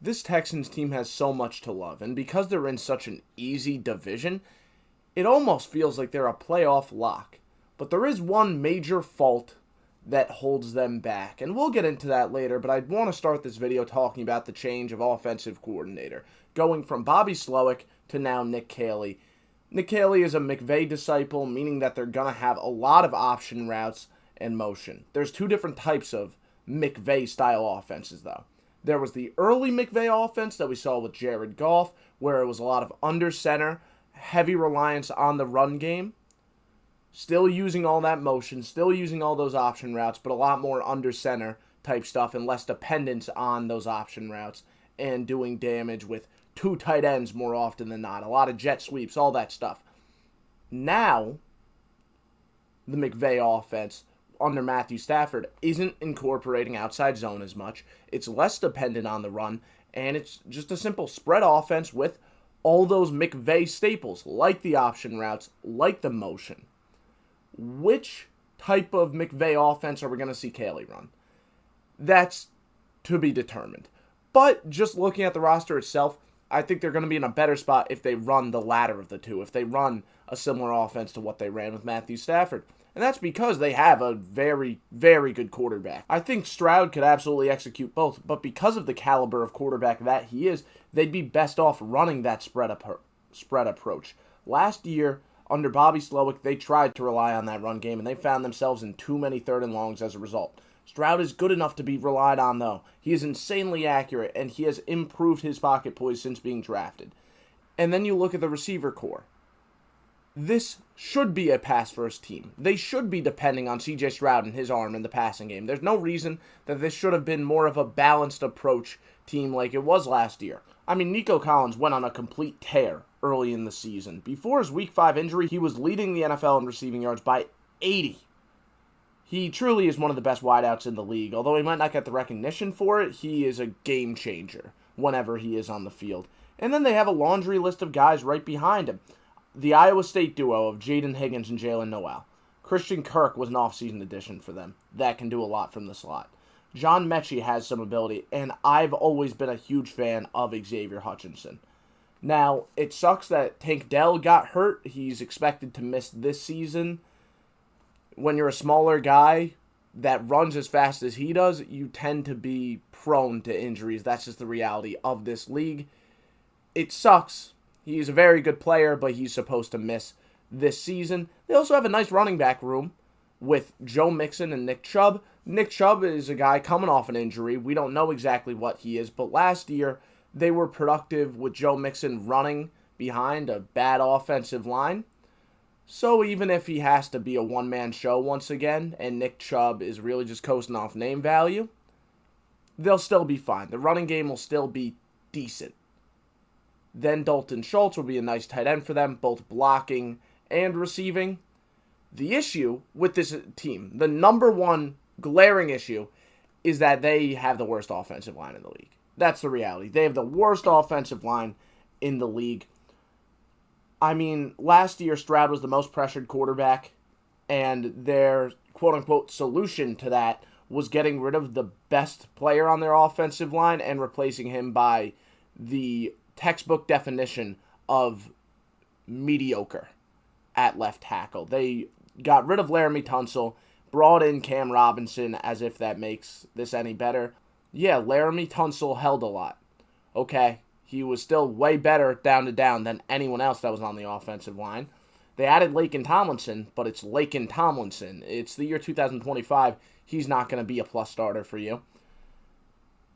This Texans team has so much to love, and because they're in such an easy division, it almost feels like they're a playoff lock. But there is one major fault that holds them back, and we'll get into that later, but I want to start this video talking about the change of offensive coordinator, going from Bobby Slowick to now Nick Caley. Nick Caley is a McVay disciple, meaning that they're going to have a lot of option routes and motion. There's two different types of McVay-style offenses, though. There was the early McVay offense that we saw with Jared Goff, where it was a lot of under center, heavy reliance on the run game, still using all that motion, still using all those option routes, but a lot more under center type stuff and less dependence on those option routes and doing damage with two tight ends more often than not. A lot of jet sweeps, all that stuff. Now, the McVay offense under Matthew Stafford isn't incorporating outside zone as much. It's less dependent on the run, and it's just a simple spread offense with all those McVay staples, like the option routes, like the motion. Which type of McVay offense are we going to see Caley run? That's to be determined. But just looking at the roster itself, I think they're going to be in a better spot if they run the latter of the two, if they run a similar offense to what they ran with Matthew Stafford. And that's because they have a very, very good quarterback. I think Stroud could absolutely execute both, but because of the caliber of quarterback that he is, they'd be best off running that spread approach. Last year, under Bobby Slowick, they tried to rely on that run game, and they found themselves in too many third and longs as a result. Stroud is good enough to be relied on, though. He is insanely accurate, and he has improved his pocket poise since being drafted. And then you look at the receiver core. This should be a pass-first team. They should be depending on C.J. Stroud and his arm in the passing game. There's no reason that this should have been more of a balanced approach team like it was last year. I mean, Nico Collins went on a complete tear early in the season. Before his Week 5 injury, he was leading the NFL in receiving yards by 80. He truly is one of the best wideouts in the league. Although he might not get the recognition for it, he is a game changer whenever he is on the field. And then they have a laundry list of guys right behind him. The Iowa State duo of Jaden Higgins and Jalen Noel. Christian Kirk was an offseason addition for them. That can do a lot from the slot. John Mechie has some ability, and I've always been a huge fan of Xavier Hutchinson. Now, it sucks that Tank Dell got hurt. He's expected to miss this season. When you're a smaller guy that runs as fast as he does, you tend to be prone to injuries. That's just the reality of this league. It sucks. He's a very good player, but he's supposed to miss this season. They also have a nice running back room with Joe Mixon and Nick Chubb. Nick Chubb is a guy coming off an injury. We don't know exactly what he is, but last year they were productive with Joe Mixon running behind a bad offensive line. So even if he has to be a one-man show once again, and Nick Chubb is really just coasting off name value, they'll still be fine. The running game will still be decent. Then Dalton Schultz will be a nice tight end for them, both blocking and receiving. The issue with this team, the number one glaring issue, is that they have the worst offensive line in the league. That's the reality. They have the worst offensive line in the league. I mean, last year Stroud was the most pressured quarterback, and their quote-unquote solution to that was getting rid of the best player on their offensive line and replacing him by the textbook definition of mediocre at left tackle. They got rid of Laramie Tunsil, brought in Cam Robinson, as if that makes this any better. Yeah, Laramie Tunsil held a lot. Okay, he was still way better down to down than anyone else that was on the offensive line. They added Laken Tomlinson, but it's Laken Tomlinson. It's the year 2025. He's not going to be a plus starter for you.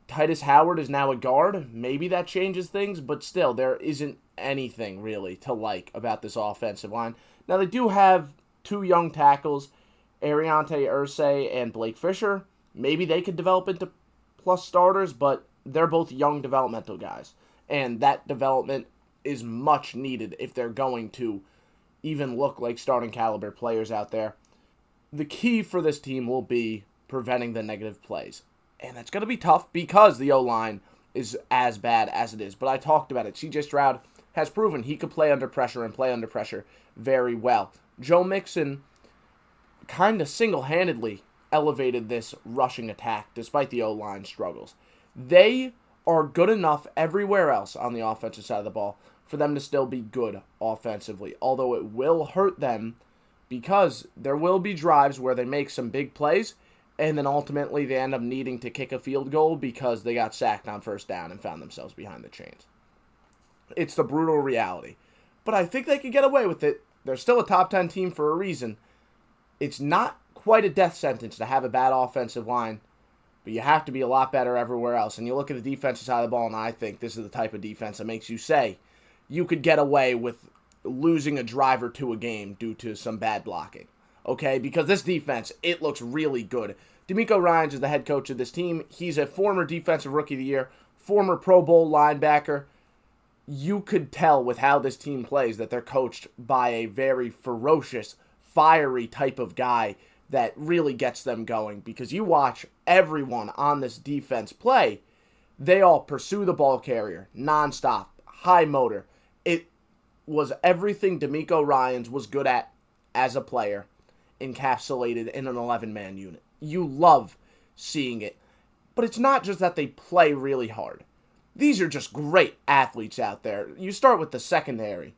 Titus Howard is now a guard. Maybe that changes things, but still, there isn't anything really to like about this offensive line. Now, they do have two young tackles, Ariante Irsay and Blake Fisher. Maybe they could develop into plus starters, but they're both young developmental guys. And that development is much needed if they're going to even look like starting caliber players out there. The key for this team will be preventing the negative plays. And that's going to be tough because the O-line is as bad as it is. But I talked about it. C.J. Stroud has proven he could play under pressure and play under pressure very well. Joe Mixon kind of single-handedly elevated this rushing attack despite the O-line struggles. They are good enough everywhere else on the offensive side of the ball for them to still be good offensively. Although it will hurt them because there will be drives where they make some big plays and then ultimately they end up needing to kick a field goal because they got sacked on first down and found themselves behind the chains. It's the brutal reality. But I think they could get away with it. They're still a top 10 team for a reason. It's not quite a death sentence to have a bad offensive line, but you have to be a lot better everywhere else. And you look at the defensive side of the ball, and I think this is the type of defense that makes you say you could get away with losing a drive or two a game due to some bad blocking. Okay? Because this defense, it looks really good. D'Amico Ryans is the head coach of this team. He's a former Defensive Rookie of the Year, former Pro Bowl linebacker. You could tell with how this team plays that they're coached by a very ferocious, fiery type of guy that really gets them going. Because you watch everyone on this defense play, they all pursue the ball carrier, nonstop, high motor. It was everything D'Amico Ryans was good at as a player, encapsulated in an 11-man unit. You love seeing it. But it's not just that they play really hard. These are just great athletes out there. You start with the secondary.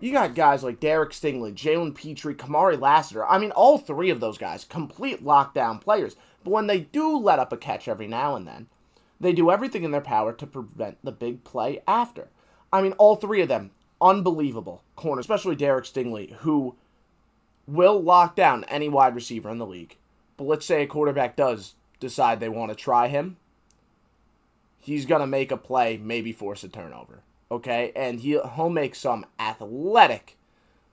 You got guys like Derek Stingley, Jalen Petrie, Kamari Lassiter. I mean, all three of those guys, complete lockdown players. But when they do let up a catch every now and then, they do everything in their power to prevent the big play after. I mean, all three of them, unbelievable corners, especially Derek Stingley, who will lock down any wide receiver in the league. But let's say a quarterback does decide they want to try him. He's going to make a play, maybe force a turnover, okay? And he'll make some athletic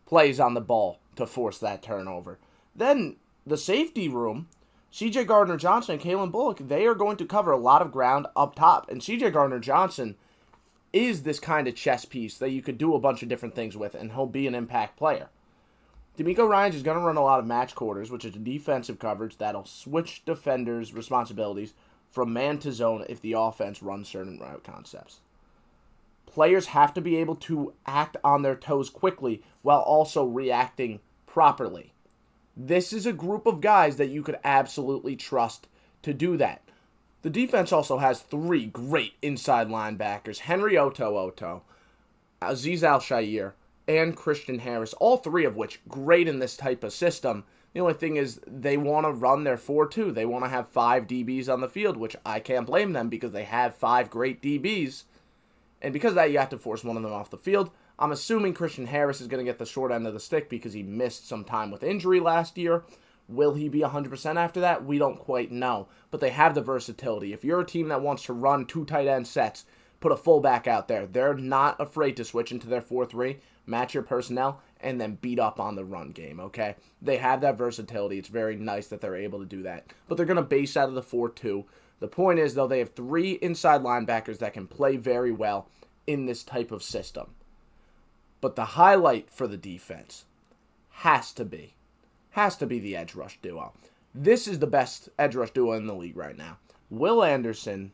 plays on the ball to force that turnover. Then the safety room, C.J. Gardner-Johnson and Kalen Bullock, they are going to cover a lot of ground up top. And C.J. Gardner-Johnson is this kind of chess piece that you could do a bunch of different things with, and he'll be an impact player. D'Amico Ryans is going to run a lot of match quarters, which is a defensive coverage that'll switch defenders' responsibilities from man to zone if the offense runs certain route concepts. Players have to be able to act on their toes quickly while also reacting properly. This is a group of guys that you could absolutely trust to do that. The defense also has three great inside linebackers, Henry Oto, Azeez Al-Shaair, and Christian Harris, all three of which great in this type of system. The only thing is they want to run their 4-2. They want to have 5 DBs on the field, which I can't blame them because they have 5 great DBs. And because of that, you have to force one of them off the field. I'm assuming Christian Harris is going to get the short end of the stick because he missed some time with injury last year. Will he be 100% after that? We don't quite know. But they have the versatility. If you're a team that wants to run 2 tight end sets, put a fullback out there. They're not afraid to switch into their 4-3, match your personnel, and then beat up on the run game, okay? They have that versatility. It's very nice that they're able to do that. But they're going to base out of the 4-2. The point is, though, they have 3 inside linebackers that can play very well in this type of system. But the highlight for the defense has to be the edge rush duo. This is the best edge rush duo in the league right now. Will Anderson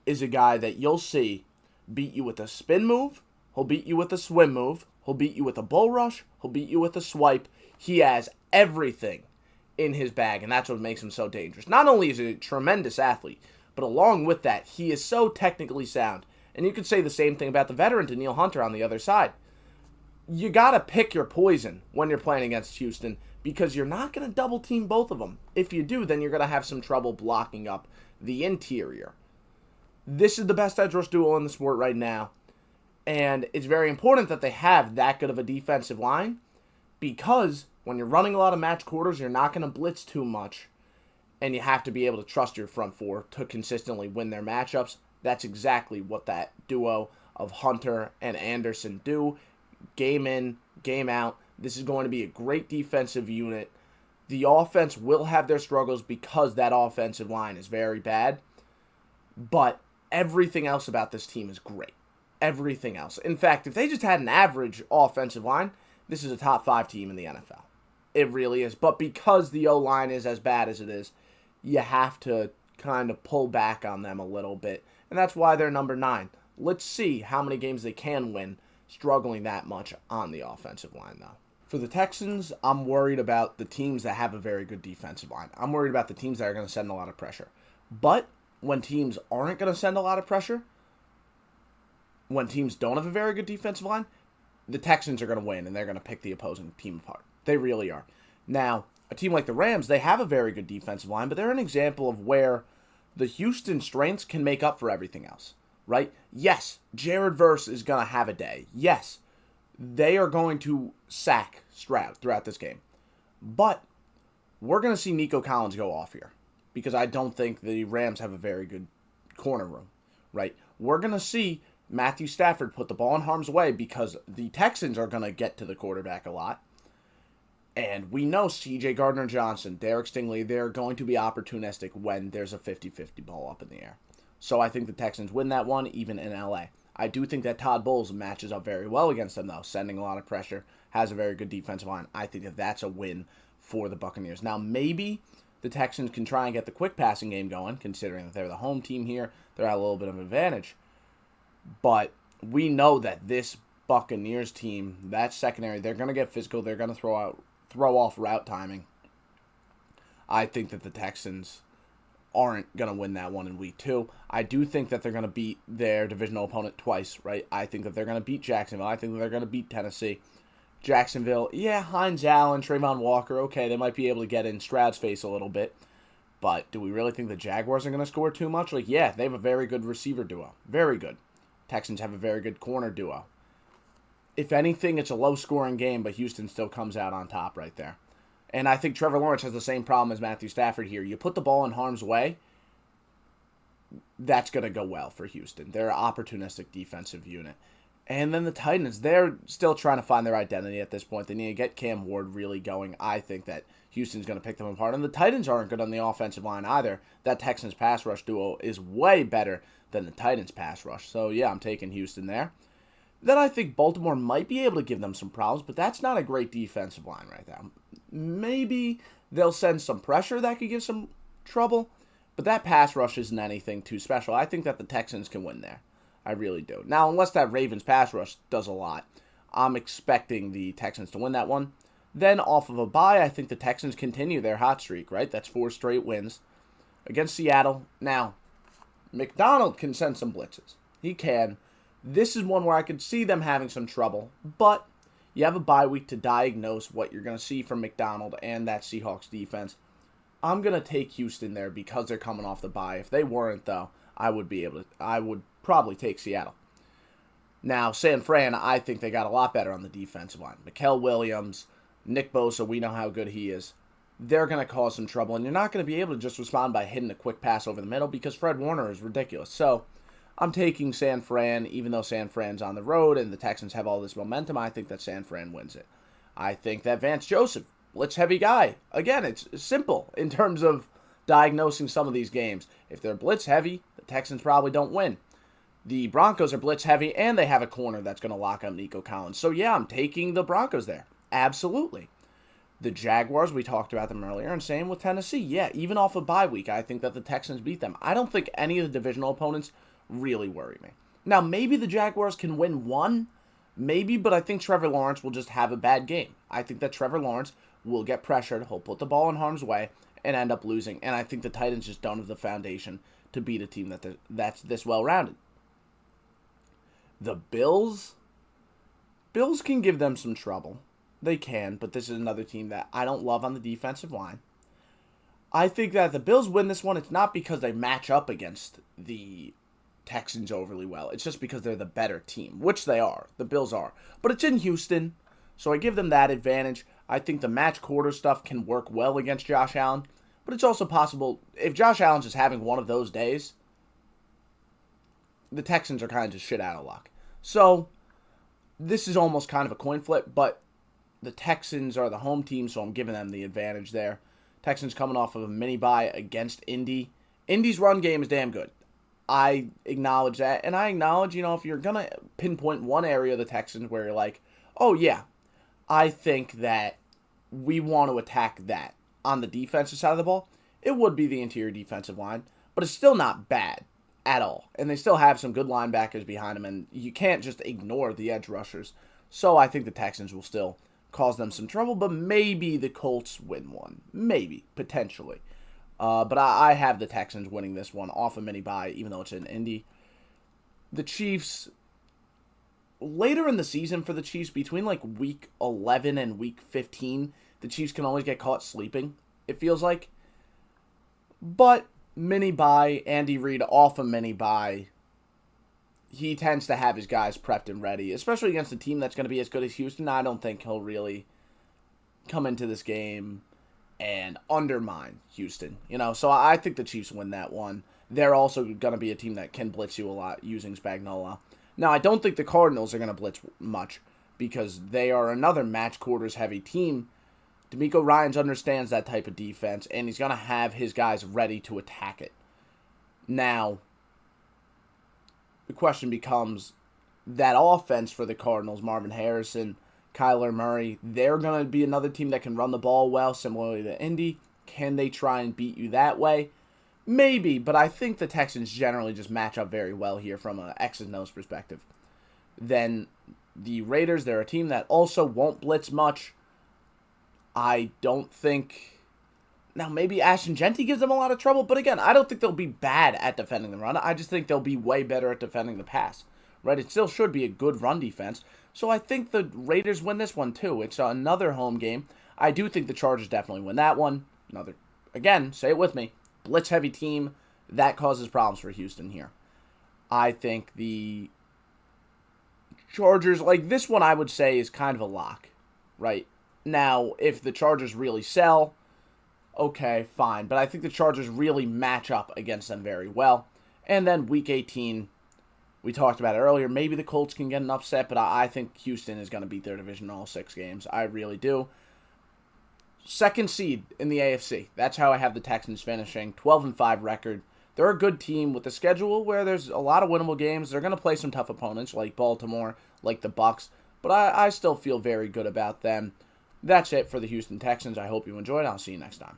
is a guy that you'll see beat you with a spin move. He'll beat you with a swim move. He'll beat you with a bull rush. He'll beat you with a swipe. He has everything in his bag, and that's what makes him so dangerous. Not only is he a tremendous athlete, but along with that, he is so technically sound. And you could say the same thing about the veteran Danielle Hunter on the other side. You got to pick your poison when you're playing against Houston because you're not going to double team both of them. If you do, then you're going to have some trouble blocking up the interior. This is the best edge rush duo in the sport right now. And it's very important that they have that good of a defensive line because when you're running a lot of match quarters, you're not going to blitz too much. And you have to be able to trust your front four to consistently win their matchups. That's exactly what that duo of Hunter and Anderson do. Game in, game out. This is going to be a great defensive unit. The offense will have their struggles because that offensive line is very bad. But everything else about this team is great. Everything else. In fact, if they just had an average offensive line, this is a top 5 team in the NFL. It really is. But because the O-line is as bad as it is, you have to kind of pull back on them a little bit. And that's why they're number 9. Let's see how many games they can win struggling that much on the offensive line, though. For the Texans, I'm worried about the teams that have a very good defensive line. I'm worried about the teams that are going to send a lot of pressure. But when teams aren't going to send a lot of pressure, when teams don't have a very good defensive line, the Texans are going to win, and they're going to pick the opposing team apart. They really are. Now, a team like the Rams, they have a very good defensive line, but they're an example of where the Houston strengths can make up for everything else, right? Yes, Jared Verse is going to have a day. Yes, they are going to sack Stroud throughout this game. But we're going to see Nico Collins go off here because I don't think the Rams have a very good corner room, right? We're going to see Matthew Stafford put the ball in harm's way because the Texans are going to get to the quarterback a lot. And we know C.J. Gardner-Johnson, Derek Stingley, they're going to be opportunistic when there's a 50-50 ball up in the air. So I think the Texans win that one, even in L.A. I do think that Todd Bowles matches up very well against them, though, sending a lot of pressure, has a very good defensive line. I think that that's a win for the Buccaneers. Now, maybe the Texans can try and get the quick passing game going, considering that they're the home team here. They're at a little bit of an advantage. But we know that this Buccaneers team, that secondary, they're going to get physical. They're going to throw off route timing. I think that the Texans aren't going to win that one in week 2. I do think that they're going to beat their divisional opponent twice, right? I think that they're going to beat Jacksonville. I think that they're going to beat Tennessee. Jacksonville, yeah, Hines Allen, Trayvon Walker, okay, they might be able to get in Stroud's face a little bit. But do we really think the Jaguars are going to score too much? Like, yeah, they have a very good receiver duo. Very good. Texans have a very good corner duo. If anything, it's a low-scoring game, but Houston still comes out on top right there. And I think Trevor Lawrence has the same problem as Matthew Stafford here. You put the ball in harm's way, that's going to go well for Houston. They're an opportunistic defensive unit. And then the Titans, they're still trying to find their identity at this point. They need to get Cam Ward really going. I think that Houston's going to pick them apart. And the Titans aren't good on the offensive line either. That Texans pass rush duo is way better than the Titans pass rush. So, yeah, I'm taking Houston there. Then I think Baltimore might be able to give them some problems, but that's not a great defensive line right now. Maybe they'll send some pressure that could give some trouble, but that pass rush isn't anything too special. I think that the Texans can win there. I really do. Now, unless that Ravens pass rush does a lot, I'm expecting the Texans to win that one. Then off of a bye, I think the Texans continue their hot streak, right? That's 4 straight wins against Seattle. Now, McDonald can send some blitzes. He can. This is one where I could see them having some trouble, but you have a bye week to diagnose what you're going to see from McDonald and that Seahawks defense. I'm going to take Houston there because they're coming off the bye. If they weren't, though, I would probably take Seattle. Now, San Fran, I think they got a lot better on the defensive line. Mikael Williams, Nick Bosa, we know how good he is. They're going to cause some trouble, and you're not going to be able to just respond by hitting a quick pass over the middle because Fred Warner is ridiculous. So, I'm taking San Fran, even though San Fran's on the road and the Texans have all this momentum. I think that San Fran wins it. I think that Vance Joseph, blitz-heavy guy. Again, it's simple in terms of diagnosing some of these games. If they're blitz-heavy, the Texans probably don't win. The Broncos are blitz-heavy, and they have a corner that's going to lock up Nico Collins. So, yeah, I'm taking the Broncos there. Absolutely. The Jaguars, we talked about them earlier, and same with Tennessee. Yeah, even off a bye week, I think that the Texans beat them. I don't think any of the divisional opponents really worry me. Now, maybe the Jaguars can win one, maybe, but I think Trevor Lawrence will just have a bad game. I think that Trevor Lawrence will get pressured, he'll put the ball in harm's way, and end up losing. And I think the Titans just don't have the foundation to beat a team that's this well-rounded. The Bills can give them some trouble. They can, but this is another team that I don't love on the defensive line. I think that if the Bills win this one, it's not because they match up against the Texans overly well. It's just because they're the better team, which they are. The Bills are. But it's in Houston, so I give them that advantage. I think the match quarter stuff can work well against Josh Allen, but it's also possible if Josh Allen's just having one of those days, the Texans are kind of just shit out of luck. So this is almost kind of a coin flip, but the Texans are the home team, so I'm giving them the advantage there. Texans coming off of a mini bye against Indy. Indy's run game is damn good. I acknowledge that, and I acknowledge, if you're going to pinpoint one area of the Texans where you're like, oh yeah, I think that we want to attack that on the defensive side of the ball, it would be the interior defensive line, but it's still not bad at all, and they still have some good linebackers behind them, and you can't just ignore the edge rushers, so I think the Texans will still cause them some trouble, but maybe the Colts win one, maybe, potentially. But I have the Texans winning this one off a mini bye, even though it's in Indy. The Chiefs, later in the season for the Chiefs, between like week 11 and week 15, the Chiefs can always get caught sleeping, it feels like. But mini bye, Andy Reid off a mini bye, he tends to have his guys prepped and ready, especially against a team that's going to be as good as Houston. I don't think he'll really come into this game and undermine Houston, So I think the Chiefs win that one. They're also going to be a team that can blitz you a lot using Spagnuolo. Now, I don't think the Cardinals are going to blitz much because they are another match quarters heavy team. DeMeco Ryans understands that type of defense, and he's going to have his guys ready to attack it. Now, the question becomes that offense for the Cardinals, Marvin Harrison, Kyler Murray, they're going to be another team that can run the ball well, similarly to Indy. Can they try and beat you that way? Maybe, but I think the Texans generally just match up very well here from an X's and O's perspective. Then the Raiders, they're a team that also won't blitz much. I don't think... Now, maybe Ashton Genty gives them a lot of trouble, but again, I don't think they'll be bad at defending the run. I just think they'll be way better at defending the pass. Right? It still should be a good run defense. So I think the Raiders win this one too. It's another home game. I do think the Chargers definitely win that one. Again, say it with me, blitz-heavy team. That causes problems for Houston here. I think the Chargers, this one I would say is kind of a lock. Right? Now, if the Chargers really sell, okay, fine. But I think the Chargers really match up against them very well. And then Week 18, we talked about it earlier. Maybe the Colts can get an upset, but I think Houston is going to beat their division in all 6 games. I really do. Second seed in the AFC. That's how I have the Texans finishing. 12-5 record. They're a good team with a schedule where there's a lot of winnable games. They're going to play some tough opponents like Baltimore, like the Bucs. But I still feel very good about them. That's it for the Houston Texans. I hope you enjoyed. I'll see you next time.